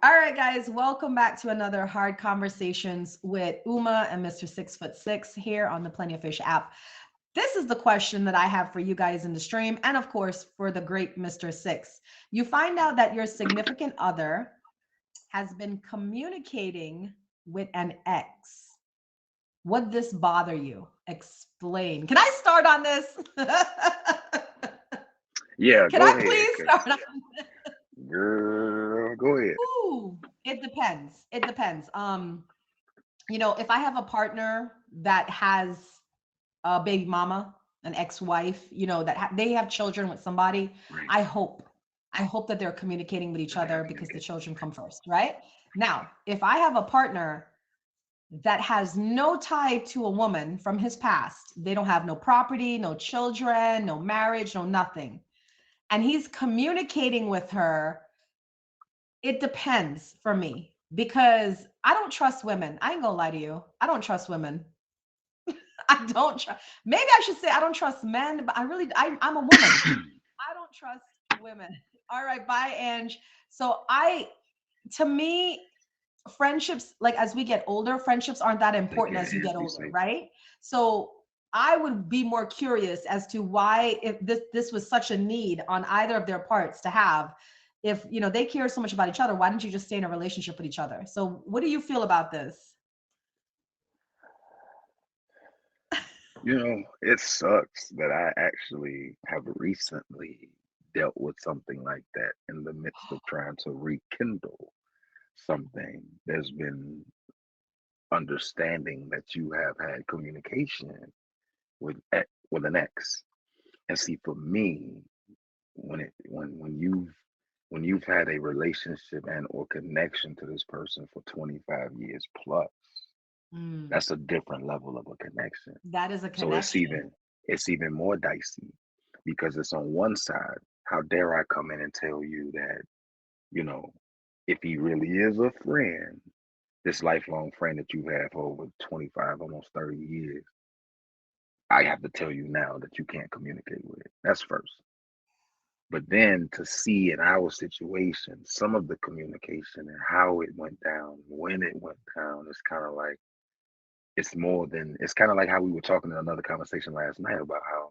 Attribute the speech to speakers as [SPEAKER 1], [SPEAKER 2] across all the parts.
[SPEAKER 1] All right, guys, welcome back to another Hard Conversations with Uma and Mr. 6ft6 here on the Plenty of Fish app. This is the question that I have for you guys in the stream, and of course, for the great Mr. Six. You find out that your significant other has been communicating with an ex. Would this bother you? Explain. Can I start on this?
[SPEAKER 2] Yeah,
[SPEAKER 1] Can
[SPEAKER 2] go
[SPEAKER 1] I
[SPEAKER 2] ahead,
[SPEAKER 1] please
[SPEAKER 2] cause
[SPEAKER 1] start on
[SPEAKER 2] girl, go ahead.
[SPEAKER 1] Ooh, it depends. It depends. If I have a partner that has a baby mama, an ex-wife, they have children with somebody,
[SPEAKER 2] Right.
[SPEAKER 1] I hope, I hope that they're communicating with each
[SPEAKER 2] They have
[SPEAKER 1] other because the
[SPEAKER 2] communication.
[SPEAKER 1] children come first, right? Now, if I have a partner that has no tie to a woman from his past, they don't have no property, no children, no marriage, no nothing, and he's communicating with her, it depends for me because I don't trust women. I ain't gonna lie to you. I don't trust women. I don't trust. Maybe I should say I don't trust men, but I'm a woman. I don't trust women. All right, bye, Ange. So to me, friendships, like as we get older, friendships aren't that
[SPEAKER 2] Take
[SPEAKER 1] important
[SPEAKER 2] care,
[SPEAKER 1] as you
[SPEAKER 2] hands.
[SPEAKER 1] get
[SPEAKER 2] Be
[SPEAKER 1] older,
[SPEAKER 2] safe.
[SPEAKER 1] right? So I would be more curious as to why, if this was such a need on either of their parts to have, if they care so much about each other, why didn't you just stay in a relationship with each other? So what do you feel about this?
[SPEAKER 2] It sucks that I actually have recently dealt with something like that in the midst of trying to rekindle something. There's been understanding that you have had communication with an ex. And see, for me, when you've had a relationship and or connection to this person for 25 years plus,
[SPEAKER 1] Mm,
[SPEAKER 2] that's a different level of a connection.
[SPEAKER 1] that is a
[SPEAKER 2] So
[SPEAKER 1] connection.
[SPEAKER 2] it's even more dicey because it's on one side, how dare I come in and tell you that, you know, if he really is a friend, this lifelong friend that you have for over 25, almost 30 years, I have to tell you now that you can't communicate with it. That's first. But then to see in our situation some of the communication and how it went down, when it went down, it's kind of like it's kind of like how we were talking in another conversation last night about how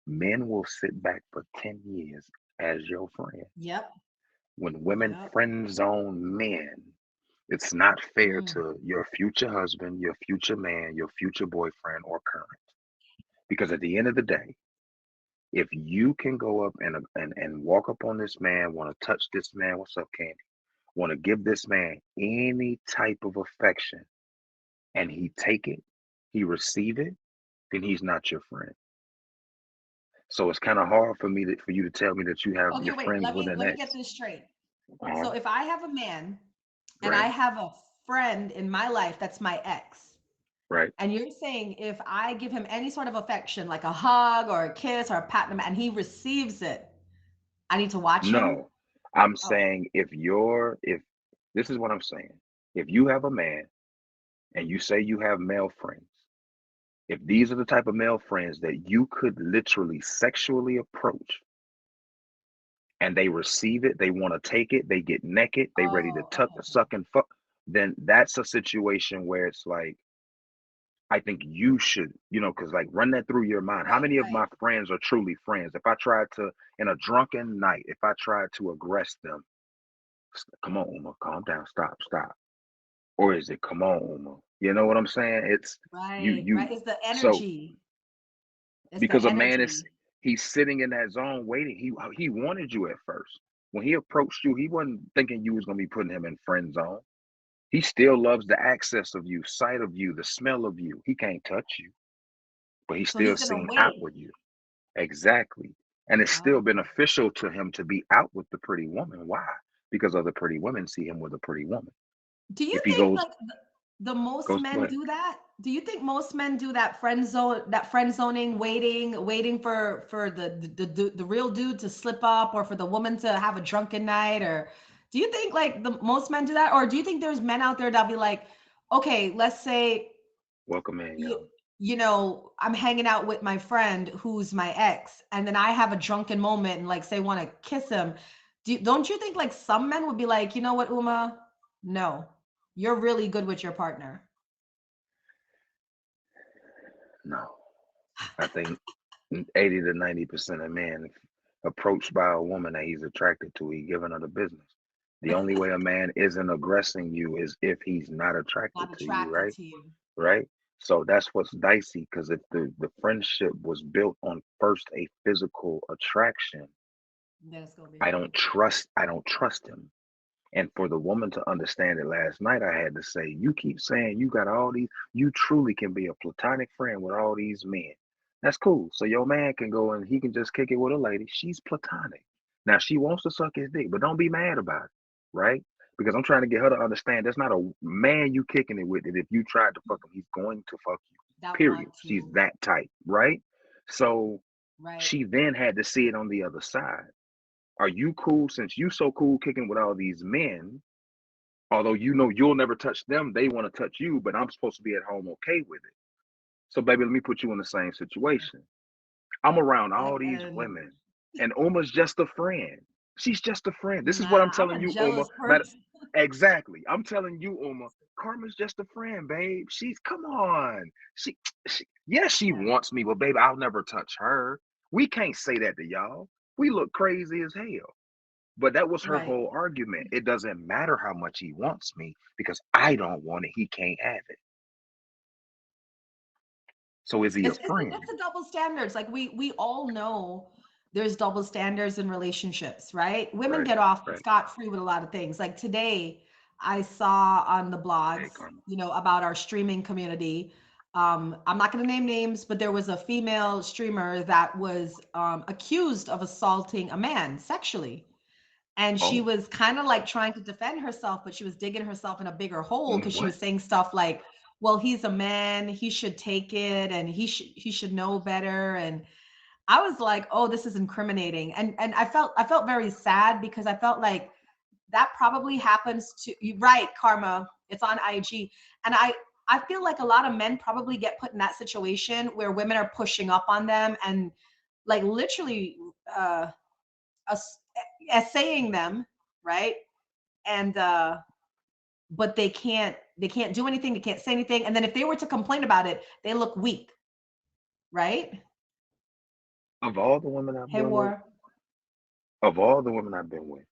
[SPEAKER 2] men will sit back for 10 years as your friend.
[SPEAKER 1] Yep.
[SPEAKER 2] When women
[SPEAKER 1] Yep.
[SPEAKER 2] friend zone men, it's not fair
[SPEAKER 1] Mm.
[SPEAKER 2] to your future husband, your future man, your future boyfriend, or current. Because at the end of the day, if you can go up and walk up on this man, want to touch this man, what's up, Candy? Want to give this man any type of affection, and he take it, he receive it, then he's not your friend. So it's kind of hard for you to tell me that you have
[SPEAKER 1] Okay,
[SPEAKER 2] your
[SPEAKER 1] wait.
[SPEAKER 2] friends
[SPEAKER 1] Let
[SPEAKER 2] with
[SPEAKER 1] me
[SPEAKER 2] an
[SPEAKER 1] let me get
[SPEAKER 2] ex.
[SPEAKER 1] this straight.
[SPEAKER 2] Uh-huh.
[SPEAKER 1] So if I have a man and I
[SPEAKER 2] Right,
[SPEAKER 1] have a friend in my life that's my ex,
[SPEAKER 2] right.
[SPEAKER 1] and you're saying if I give him any sort of affection, like a hug or a kiss or a pat him, and he receives it, I need to watch him?
[SPEAKER 2] No, I'm
[SPEAKER 1] Oh,
[SPEAKER 2] saying if this is what I'm saying. If you have a man and you say you have male friends, if these are the type of male friends that you could literally sexually approach and they receive it, they want to take it, they get naked, they ready to
[SPEAKER 1] oh, okay, okay.
[SPEAKER 2] suck and fuck, then that's a situation where it's like, I think you should, because like run that through your mind. How
[SPEAKER 1] Right,
[SPEAKER 2] many of
[SPEAKER 1] right.
[SPEAKER 2] my friends are truly friends? If I tried to, in a drunken night, if I tried to aggress them, come on, Uma, calm down, stop, stop. Or is it, come on, Uma? You know what I'm saying? It's
[SPEAKER 1] Right, right. It's the
[SPEAKER 2] so
[SPEAKER 1] energy. It's the
[SPEAKER 2] because a man is,
[SPEAKER 1] energy.
[SPEAKER 2] he's sitting in that zone waiting. He wanted you at first. When he approached you, he wasn't thinking you was gonna be putting him in friend zone. He still loves the access of you, sight of you, the smell of you. He can't touch you, but he's
[SPEAKER 1] So
[SPEAKER 2] still
[SPEAKER 1] he's gonna
[SPEAKER 2] seeing out
[SPEAKER 1] wait.
[SPEAKER 2] with you. Exactly. And it's still
[SPEAKER 1] Oh.
[SPEAKER 2] beneficial to him to be out with the pretty woman. Why? Because other pretty women see him with a pretty woman.
[SPEAKER 1] Do you
[SPEAKER 2] If he
[SPEAKER 1] think
[SPEAKER 2] goes,
[SPEAKER 1] like the most
[SPEAKER 2] goes, go
[SPEAKER 1] men
[SPEAKER 2] ahead.
[SPEAKER 1] do that? Do you think most men do that friend zoning, waiting for the real dude to slip up or for the woman to have a drunken night? Or do you think like the most men do that? Or do you think there's men out there that'll be like, okay, let's say
[SPEAKER 2] Welcome in,
[SPEAKER 1] you
[SPEAKER 2] young.
[SPEAKER 1] I'm hanging out with my friend who's my ex, and then I have a drunken moment and like say want to kiss him. Don't you think like some men would be like, you know what, Uma? No, you're really good with your partner.
[SPEAKER 2] No. I think 80 to 90% of men approached by a woman that he's attracted to, he giving her the business. The only way a man isn't aggressing you is if he's not attracted
[SPEAKER 1] Not
[SPEAKER 2] to you,
[SPEAKER 1] attracted
[SPEAKER 2] right?
[SPEAKER 1] to you.
[SPEAKER 2] Right? So that's what's dicey because if the friendship was built on first a physical attraction,
[SPEAKER 1] Then it's gonna be
[SPEAKER 2] I
[SPEAKER 1] hard.
[SPEAKER 2] don't trust him. And for the woman to understand it last night, I had to say, you keep saying you got all these, you truly can be a platonic friend with all these men. That's cool. So your man can go and he can just kick it with a lady. She's platonic. Now she wants to suck his dick, but don't be mad about it, right? Because I'm trying to get her to understand there's not a man you kicking it with that if you tried to fuck him, he's going to fuck you.
[SPEAKER 1] That
[SPEAKER 2] Period.
[SPEAKER 1] want
[SPEAKER 2] She's
[SPEAKER 1] to,
[SPEAKER 2] that type, right? So
[SPEAKER 1] right?
[SPEAKER 2] she then had to see it on the other side. Are you cool since you so cool kicking with all these men? Although you know you'll never touch them, they want to touch you, but I'm supposed to be at home okay with it. So, baby, let me put you in the same situation. I'm around all these
[SPEAKER 1] And
[SPEAKER 2] women, and Uma's just a friend. She's just a friend. This is what I'm
[SPEAKER 1] nah, I'm
[SPEAKER 2] telling
[SPEAKER 1] a
[SPEAKER 2] you, Uma.
[SPEAKER 1] jealous
[SPEAKER 2] Matter,
[SPEAKER 1] person.
[SPEAKER 2] exactly. I'm telling you, Uma. Karma's just a friend, babe. She's come on. Yes, she
[SPEAKER 1] Yeah,
[SPEAKER 2] wants me, but baby, I'll never touch her. We can't say that to y'all. We look crazy as hell. But that was her
[SPEAKER 1] right.
[SPEAKER 2] whole argument. It doesn't matter how much he wants me because I don't want it. He can't have it. So is he a
[SPEAKER 1] It's
[SPEAKER 2] friend?
[SPEAKER 1] a double standards. Like we all know there's double standards in relationships, right? Women
[SPEAKER 2] Right,
[SPEAKER 1] get off
[SPEAKER 2] right.
[SPEAKER 1] scot free with a lot of things. Like today, I saw on the
[SPEAKER 2] Hey,
[SPEAKER 1] blogs,
[SPEAKER 2] Karma.
[SPEAKER 1] about our streaming community. I'm not going to name names, but there was a female streamer that was accused of assaulting a man sexually. And she
[SPEAKER 2] Oh,
[SPEAKER 1] was kind of like trying to defend herself, but she was digging herself in a bigger hole because she
[SPEAKER 2] what?
[SPEAKER 1] was saying stuff like, well, he's a man, he should take it, and he should know better. And I was like, oh, this is incriminating. And I felt very sad because I felt like that probably happens to you, right, Karma. It's on IG. And I feel like a lot of men probably get put in that situation where women are pushing up on them and like literally uh us essaying them, right? And but they can't do anything, they can't say anything. And then if they were to complain about it, they look weak, right?
[SPEAKER 2] Of all the women I've
[SPEAKER 1] Hey,
[SPEAKER 2] been with,
[SPEAKER 1] War.
[SPEAKER 2] of all the women I've been with,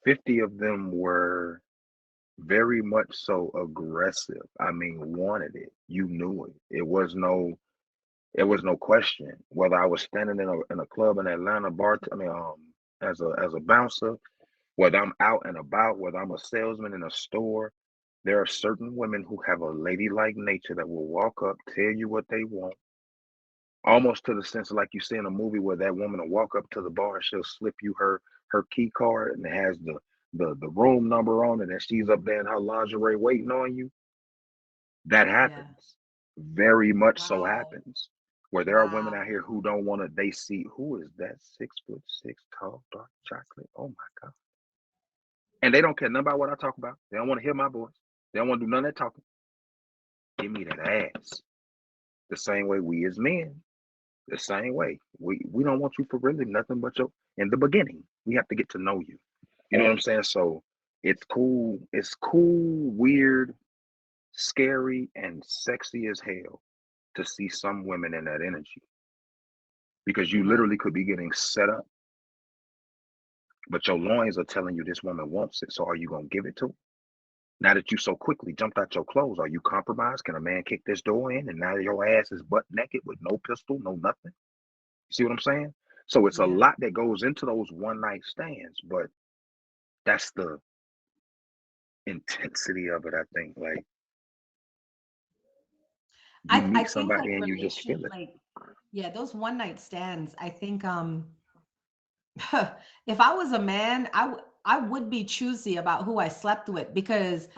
[SPEAKER 2] 50 of them were very much so aggressive. I mean, wanted it. You knew it. It was no question. Whether I was standing in a club in Atlanta, as a bouncer, whether I'm out and about, whether I'm a salesman in a store, there are certain women who have a ladylike nature that will walk up, tell you what they want, almost to the sense of like you see in a movie where that woman will walk up to the bar and she'll slip you her key card and it has the room number on it and she's up there in her lingerie waiting on you. That
[SPEAKER 1] Yeah.
[SPEAKER 2] happens. Very much so
[SPEAKER 1] Wow.
[SPEAKER 2] happens. Where there are women out
[SPEAKER 1] Wow.
[SPEAKER 2] here who don't want to, they see who is that 6'6" tall, dark chocolate. Oh my God. And they don't care nothing about what I talk about. They don't want to hear my voice. They don't want to do none of that talking. Give me that ass. The same way we as men, the same way. We don't want you for really nothing but your in the beginning. We have to get to know you. You know what I'm saying? So it's cool, weird, scary, and sexy as hell to see some women in that energy. Because you
[SPEAKER 1] Right.
[SPEAKER 2] literally could be getting set up, but your loins are telling you this woman wants it. So are you gonna give it to her? Now that you so quickly jumped out your clothes, are you compromised? Can a man kick this door in and now your ass is butt naked with no pistol, no nothing? You see what I'm saying? So it's a
[SPEAKER 1] Yeah.
[SPEAKER 2] lot that goes into those one night stands, but that's the intensity of it, I think. Like you
[SPEAKER 1] I
[SPEAKER 2] meet
[SPEAKER 1] think like
[SPEAKER 2] somebody and you just
[SPEAKER 1] relation
[SPEAKER 2] feel it.
[SPEAKER 1] like yeah, those one night stands, I think if I was a man, I would be choosy about who I slept with because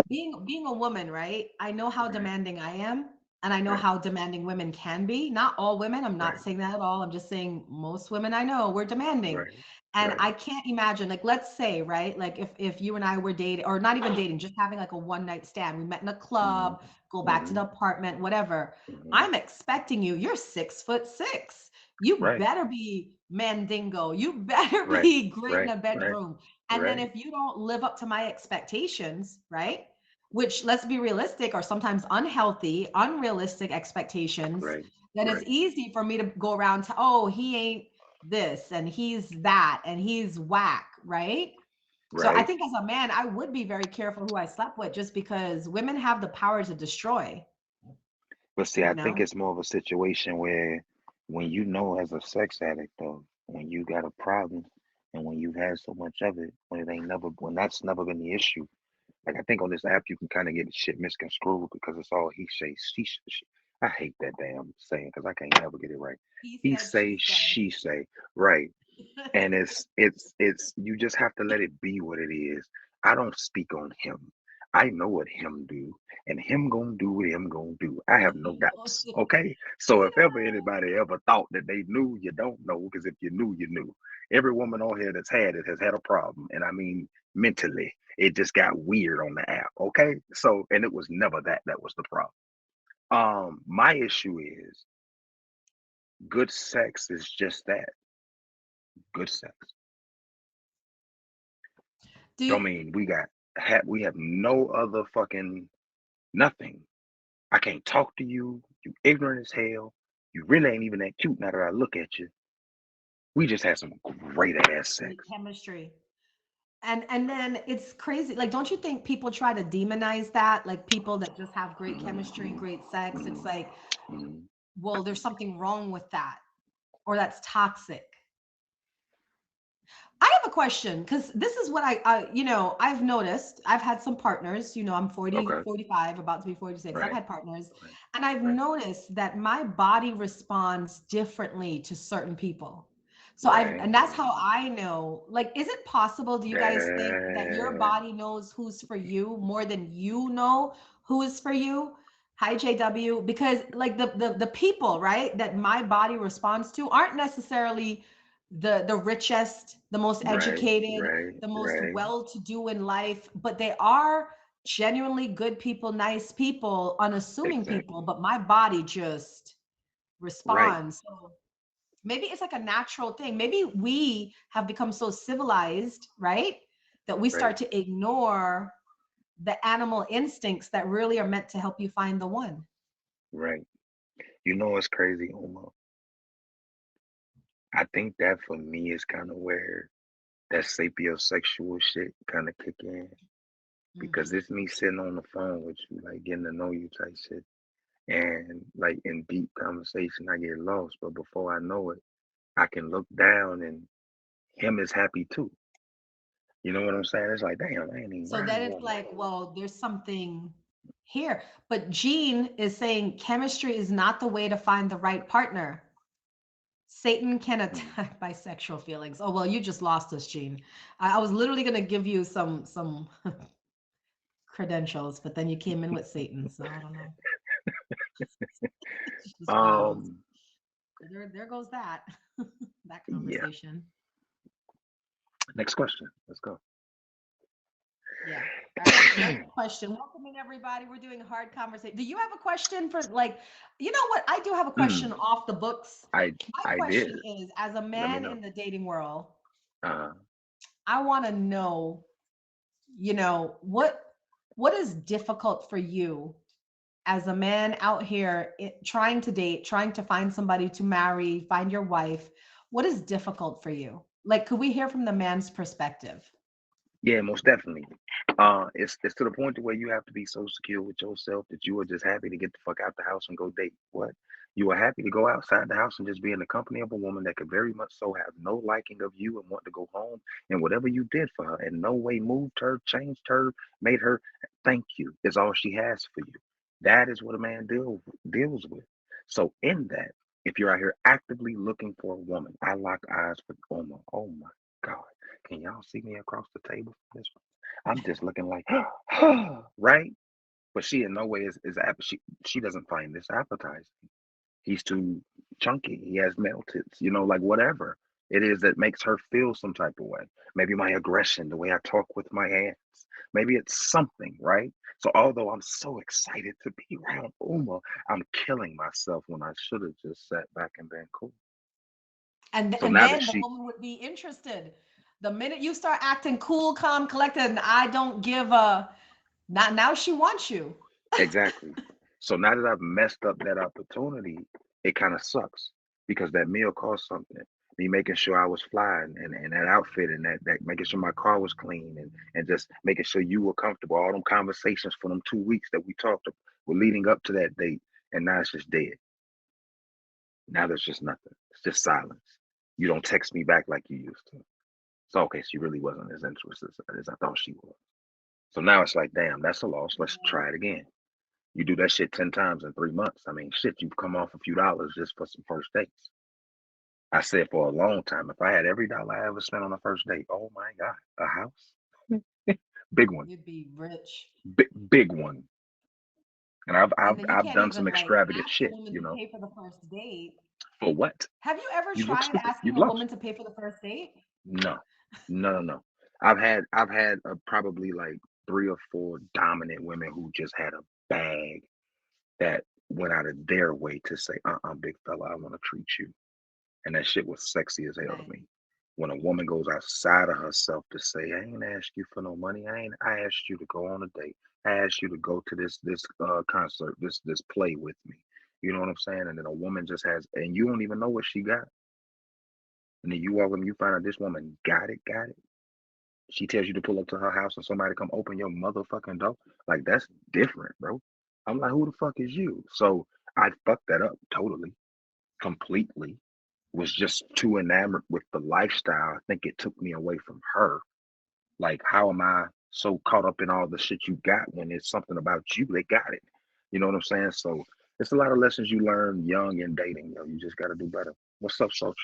[SPEAKER 1] being a woman, right? I know how
[SPEAKER 2] Right,
[SPEAKER 1] demanding I am, and I know
[SPEAKER 2] right,
[SPEAKER 1] how demanding women can be. Not all women, I'm not
[SPEAKER 2] right,
[SPEAKER 1] saying that at all. I'm just saying most women I know, we're demanding.
[SPEAKER 2] right,
[SPEAKER 1] And
[SPEAKER 2] right.
[SPEAKER 1] I can't imagine, like, let's say, right? Like if you and I were dating, or not even dating, just having like a one night stand. We met in a
[SPEAKER 2] Mm-hmm,
[SPEAKER 1] club, go back to the
[SPEAKER 2] mm-hmm,
[SPEAKER 1] apartment, whatever.
[SPEAKER 2] mm-hmm.
[SPEAKER 1] I'm expecting you. You're 6'6". You
[SPEAKER 2] Right,
[SPEAKER 1] better be mandingo. You better
[SPEAKER 2] right,
[SPEAKER 1] be great in
[SPEAKER 2] right,
[SPEAKER 1] a
[SPEAKER 2] right,
[SPEAKER 1] bedroom. And then
[SPEAKER 2] right,
[SPEAKER 1] if you don't live up to my expectations, right? Which, let's be realistic, are sometimes unhealthy, unrealistic expectations,
[SPEAKER 2] right,
[SPEAKER 1] then it's
[SPEAKER 2] right,
[SPEAKER 1] easy for me to go around to, oh, he ain't this and he's that and he's whack, right? So I
[SPEAKER 2] right.
[SPEAKER 1] think as a man, I would be very careful who I slept with just because women have the power to destroy,
[SPEAKER 2] But see,
[SPEAKER 1] you
[SPEAKER 2] I think
[SPEAKER 1] know?
[SPEAKER 2] it's more of a situation where when you know as a sex addict though, when you got a problem and when you've had so much of it, when that's never been the issue. Like I think on this app you can kind of get shit misconstrued because it's all he say, she. I hate that damn saying because I can't never get it right.
[SPEAKER 1] He
[SPEAKER 2] He
[SPEAKER 1] said,
[SPEAKER 2] say,
[SPEAKER 1] she
[SPEAKER 2] she say, right. And it's you just have to let it be what it is. I don't speak on him. I know what him do, and him gonna do what him gonna do. I have no doubts.
[SPEAKER 1] said.
[SPEAKER 2] Okay, so if ever anybody ever thought that they knew, you don't know, because if you knew, you knew. Every woman on here that's had it has had a problem, and I mean mentally. It just got weird on the app. Okay, so and it was never that was the problem. My issue is good sex is just that, good sex.
[SPEAKER 1] Do
[SPEAKER 2] Don't
[SPEAKER 1] you,
[SPEAKER 2] mean we have no other fucking nothing. I can't talk to you. You ignorant as hell. You really ain't even that cute now that I look at you. We just had some great ass
[SPEAKER 1] great
[SPEAKER 2] sex.
[SPEAKER 1] chemistry. And then it's crazy. Like, don't you think people try to demonize that? Like people that just have great chemistry,
[SPEAKER 2] Mm-hmm,
[SPEAKER 1] great sex. It's like,
[SPEAKER 2] mm-hmm.
[SPEAKER 1] well, there's something wrong with that, or that's toxic. I have a question because this is what I've noticed. I've had some partners, I'm 40,
[SPEAKER 2] Okay,
[SPEAKER 1] 45, about to be 46. I've
[SPEAKER 2] right,
[SPEAKER 1] had partners,
[SPEAKER 2] right,
[SPEAKER 1] and I've
[SPEAKER 2] right,
[SPEAKER 1] noticed that my body responds differently to certain people. So
[SPEAKER 2] right.
[SPEAKER 1] and that's how I know, like, is it possible, do you guys think that your
[SPEAKER 2] Damn.
[SPEAKER 1] body knows who's for you more than you know who is for you? Hi, JW, because like the people, right, that my body responds to aren't necessarily the richest, the most
[SPEAKER 2] Right,
[SPEAKER 1] educated,
[SPEAKER 2] right,
[SPEAKER 1] the most
[SPEAKER 2] right.
[SPEAKER 1] well-to-do in life, but they are genuinely good people, nice people, unassuming people,
[SPEAKER 2] Exactly.
[SPEAKER 1] but my body just
[SPEAKER 2] Right,
[SPEAKER 1] responds. So maybe it's like a natural thing. Maybe we have become so civilized, right? That we
[SPEAKER 2] right,
[SPEAKER 1] start to ignore the animal instincts that really are meant to help you find the one.
[SPEAKER 2] right. You know what's crazy, Oma? I think that for me is kind of where that sapiosexual shit kind of kick in because
[SPEAKER 1] Mhm.
[SPEAKER 2] it's me sitting on the phone with you, like getting to know you type shit, and like in deep conversation, I get lost, but before I know it, I can look down and him is happy too. You know what I'm saying? It's like, damn, I ain't even
[SPEAKER 1] So
[SPEAKER 2] around a
[SPEAKER 1] then it's
[SPEAKER 2] woman.
[SPEAKER 1] like, well, there's something here. But Gene is saying chemistry is not the way to find the right partner. Satan can
[SPEAKER 2] Mm.
[SPEAKER 1] attack bisexual feelings. Oh well, you just lost us, Gene. I was literally gonna give you some credentials, but then you came in with Satan, so I don't know. It's just wild.
[SPEAKER 2] Um,
[SPEAKER 1] So there goes that that
[SPEAKER 2] yeah.
[SPEAKER 1] conversation.
[SPEAKER 2] Next question. Let's go.
[SPEAKER 1] Yeah. All right. Next question. Welcome in everybody. We're doing a hard conversation. Do you have a question for, like, you know what? I do have a question
[SPEAKER 2] Mm,
[SPEAKER 1] off the books.
[SPEAKER 2] I
[SPEAKER 1] My
[SPEAKER 2] I did.
[SPEAKER 1] question is, as a
[SPEAKER 2] Let me
[SPEAKER 1] man
[SPEAKER 2] know.
[SPEAKER 1] in the dating world,
[SPEAKER 2] Uh,
[SPEAKER 1] I want to know, what is difficult for you as a man out here trying to date, trying to find somebody to marry, find your wife? What is difficult for you? Like, could we hear from the man's perspective?
[SPEAKER 2] yeah, most definitely. It's to the point to where you have to be so secure with yourself that you are just happy to get the fuck out the house and go date. What? You are happy to go outside the house and just be in the company of a woman that could very much so have no liking of you and want to go home and whatever you did for her in no way moved her, changed her, made her thank you is all she has for you. That is what a man deals with. So in that, if you're out here actively looking for a woman, I lock eyes with Oma. Oh my God. Can y'all see me across the table from this one? I'm just looking like, right? But she in no way she doesn't find this appetizing. He's too chunky. He has melted, like whatever it is that makes her feel some type of way. Maybe my aggression, the way I talk with my hands. Maybe it's something, right? So although I'm so excited to be around Uma, I'm killing myself when I should have just sat back and been cool.
[SPEAKER 1] and
[SPEAKER 2] So
[SPEAKER 1] and
[SPEAKER 2] now that
[SPEAKER 1] then the
[SPEAKER 2] she,
[SPEAKER 1] woman would be interested. The minute you start acting cool, calm, collected, and I don't give a, not now she wants you.
[SPEAKER 2] Exactly. So now that I've messed up that opportunity, it kind of sucks because that meal cost something. Me making sure I was flying and that outfit and that making sure my car was clean and just making sure you were comfortable. All them conversations for them 2 weeks that we talked were leading up to that date, and now it's just dead. Now there's just nothing. It's just silence. You don't text me back like you used to. So okay, she really wasn't as interested as I thought she was. So now it's like, damn, that's a loss. Let's try it again. You do that shit 10 times in 3 months. I mean, shit, you've come off a few dollars just for some first dates. I said for a long time, if I had every dollar I ever spent on a first date, oh my God, a house, big one,
[SPEAKER 1] You'd be rich.
[SPEAKER 2] big one. And I've
[SPEAKER 1] And
[SPEAKER 2] I've
[SPEAKER 1] then you
[SPEAKER 2] I've
[SPEAKER 1] can't
[SPEAKER 2] done some
[SPEAKER 1] even like
[SPEAKER 2] extravagant
[SPEAKER 1] ask a
[SPEAKER 2] shit,
[SPEAKER 1] woman to pay for the first date.
[SPEAKER 2] For what?
[SPEAKER 1] Have you ever
[SPEAKER 2] You look
[SPEAKER 1] tried
[SPEAKER 2] stupid.
[SPEAKER 1] asking
[SPEAKER 2] You've
[SPEAKER 1] a
[SPEAKER 2] lost.
[SPEAKER 1] woman to pay for the first date?
[SPEAKER 2] No, no. I've had probably like 3 or 4 dominant women who just had a bag that went out of their way to say, big fella, I want to treat you. And that shit was sexy as hell to
[SPEAKER 1] Nice.
[SPEAKER 2] me. When a woman goes outside of herself to say, I ain't asked you for no money. I asked you to go on a date. I asked you to go to this concert, this play with me. You know what I'm saying? And then a woman just has, and you don't even know what she got. And then you walk up and you find out this woman got it. She tells you to pull up to her house and somebody come open your motherfucking door. Like that's different, bro. I'm like, who the fuck is you? So I fucked that up totally, completely. Was just too enamored with the lifestyle. I think it took me away from her. Like, how am I so caught up in all the shit you got when it's something about you? They got it. You know what I'm saying? So it's a lot of lessons you learn young in dating, yo. You just gotta do better. What's up, Sultry?